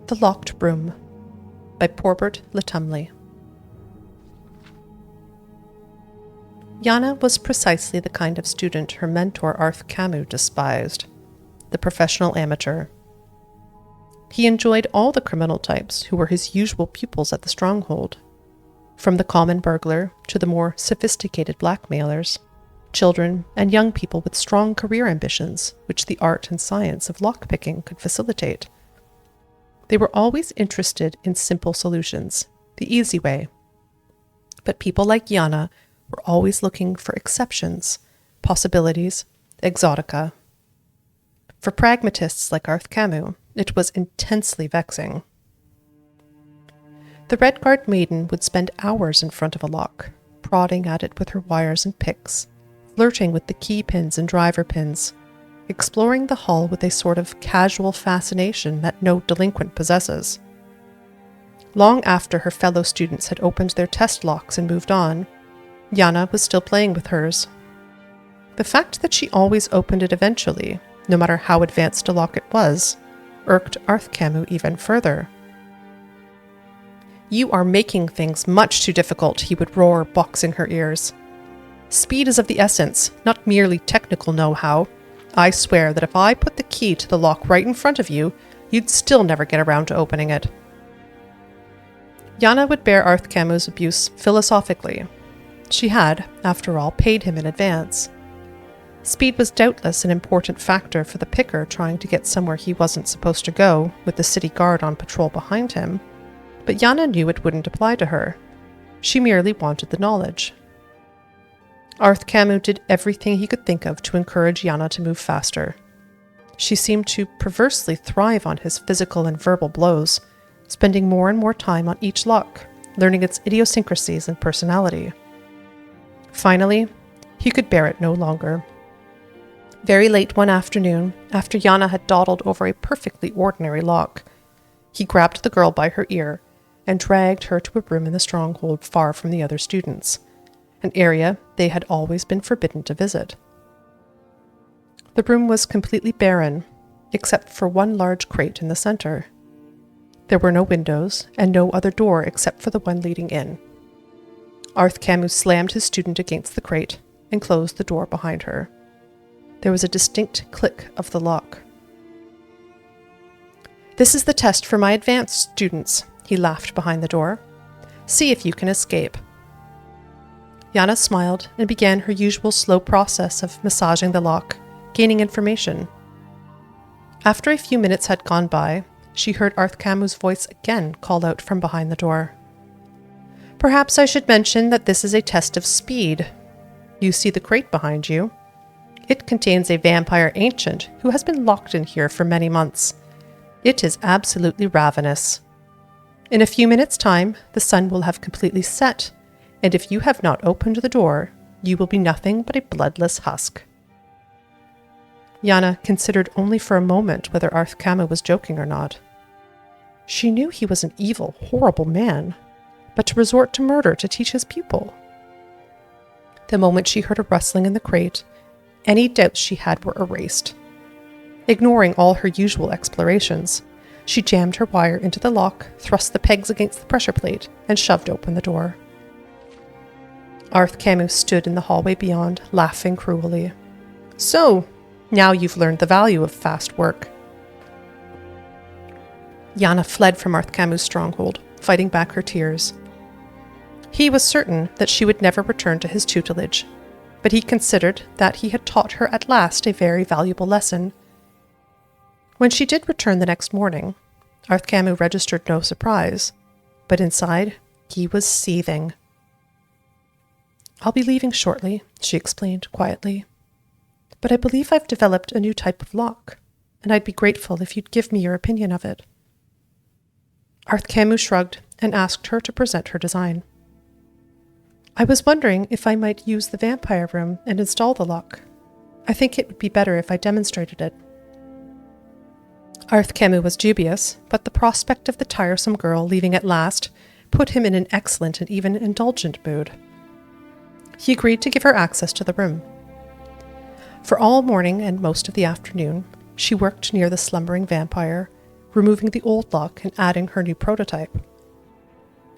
The Locked Room by Porbert Letumley. Yana was precisely the kind of student her mentor Arth Camus despised, the professional amateur. He enjoyed all the criminal types who were his usual pupils at the stronghold, from the common burglar to the more sophisticated blackmailers, children and young people with strong career ambitions which the art and science of lockpicking could facilitate. They were always interested in simple solutions, the easy way. But people like Yana were always looking for exceptions, possibilities, exotica. For pragmatists like Arth Camus, it was intensely vexing. The Red-Guard maiden would spend hours in front of a lock, prodding at it with her wires and picks, flirting with the key pins and driver pins, exploring the hull with a sort of casual fascination that no delinquent possesses. Long after her fellow students had opened their test locks and moved on, Yana was still playing with hers. The fact that she always opened it eventually, no matter how advanced a lock it was, irked Arth Camus even further. "You are making things much too difficult," he would roar, boxing her ears. "Speed is of the essence, not merely technical know-how. I swear that if I put the key to the lock right in front of you, you'd still never get around to opening it." Yana would bear Arth Camus' abuse philosophically. She had, after all, paid him in advance. Speed was doubtless an important factor for the picker trying to get somewhere he wasn't supposed to go, with the city guard on patrol behind him, but Yana knew it wouldn't apply to her. She merely wanted the knowledge. Arth Camus did everything he could think of to encourage Yana to move faster. She seemed to perversely thrive on his physical and verbal blows, spending more and more time on each lock, learning its idiosyncrasies and personality. Finally, he could bear it no longer. Very late one afternoon, after Yana had dawdled over a perfectly ordinary lock, he grabbed the girl by her ear and dragged her to a room in the stronghold far from the other students, an area they had always been forbidden to visit. The room was completely barren, except for one large crate in the center. There were no windows and no other door except for the one leading in. Arth Camus slammed his student against the crate and closed the door behind her. There was a distinct click of the lock. "This is the test for my advanced students," he laughed behind the door. "See if you can escape." Yana smiled and began her usual slow process of massaging the lock, gaining information. After a few minutes had gone by, she heard Arth Camus' voice again call out from behind the door. "Perhaps I should mention that this is a test of speed. You see the crate behind you? It contains a vampire ancient who has been locked in here for many months. It is absolutely ravenous. In a few minutes' time, the sun will have completely set, and if you have not opened the door, you will be nothing but a bloodless husk." Yana considered only for a moment whether Arth Camus was joking or not. She knew he was an evil, horrible man, but to resort to murder to teach his pupil? The moment she heard a rustling in the crate, any doubts she had were erased. Ignoring all her usual explorations, she jammed her wire into the lock, thrust the pegs against the pressure plate, and shoved open the door. Arth Camus stood in the hallway beyond, laughing cruelly. "So, now you've learned the value of fast work." Yana fled from Arth Camus' stronghold, fighting back her tears. He was certain that she would never return to his tutelage, but he considered that he had taught her at last a very valuable lesson. When she did return the next morning, Arth Camus registered no surprise, but inside he was seething. "I'll be leaving shortly," she explained quietly, "but I believe I've developed a new type of lock, and I'd be grateful if you'd give me your opinion of it." Arth Camus shrugged and asked her to present her design. "I was wondering if I might use the vampire room and install the lock. I think it would be better if I demonstrated it." Arth Camus was dubious, but the prospect of the tiresome girl leaving at last put him in an excellent and even indulgent mood. He agreed to give her access to the room. For all morning and most of the afternoon, she worked near the slumbering vampire, removing the old lock and adding her new prototype.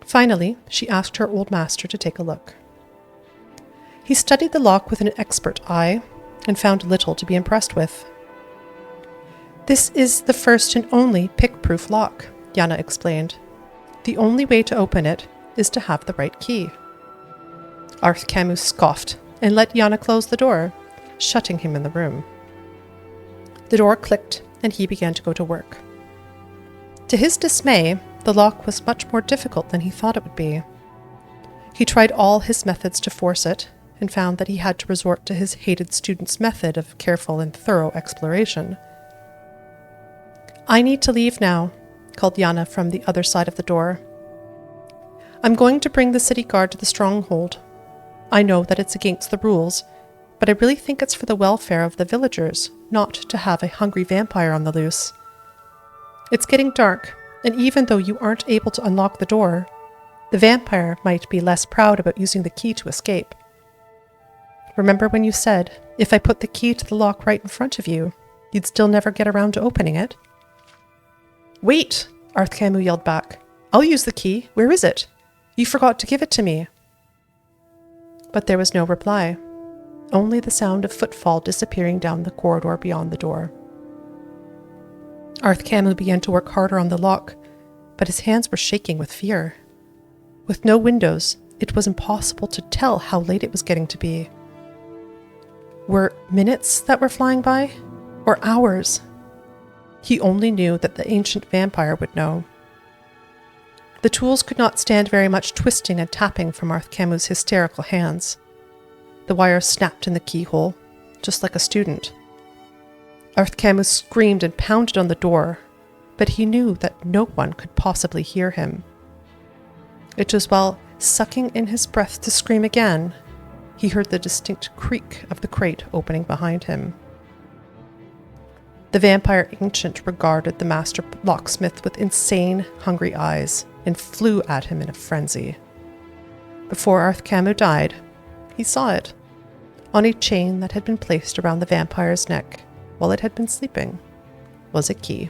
Finally, she asked her old master to take a look. He studied the lock with an expert eye and found little to be impressed with. "This is the first and only pick-proof lock," Yana explained. "The only way to open it is to have the right key." Arth Camus scoffed and let Yana close the door, shutting him in the room. The door clicked and he began to go to work. To his dismay, the lock was much more difficult than he thought it would be. He tried all his methods to force it and found that he had to resort to his hated student's method of careful and thorough exploration. "I need to leave now," called Yana from the other side of the door. "I'm going to bring the city guard to the stronghold. I know that it's against the rules, but I really think it's for the welfare of the villagers not to have a hungry vampire on the loose. It's getting dark, and even though you aren't able to unlock the door, the vampire might be less proud about using the key to escape. Remember when you said, if I put the key to the lock right in front of you, you'd still never get around to opening it?" "Wait!" Arth Camus yelled back. "I'll use the key. Where is it? You forgot to give it to me." But there was no reply, only the sound of footfall disappearing down the corridor beyond the door. Arth Camus began to work harder on the lock, but his hands were shaking with fear. With no windows, it was impossible to tell how late it was getting to be. Were minutes that were flying by, or hours? He only knew that the ancient vampire would know. The tools could not stand very much twisting and tapping from Arth Camus' hysterical hands. The wire snapped in the keyhole, just like a student. Arth Camus screamed and pounded on the door, but he knew that no one could possibly hear him. It was while sucking in his breath to scream again, he heard the distinct creak of the crate opening behind him. The vampire ancient regarded the master locksmith with insane, hungry eyes and flew at him in a frenzy. Before Arth Camus died, he saw it. On a chain that had been placed around the vampire's neck while it had been sleeping was a key.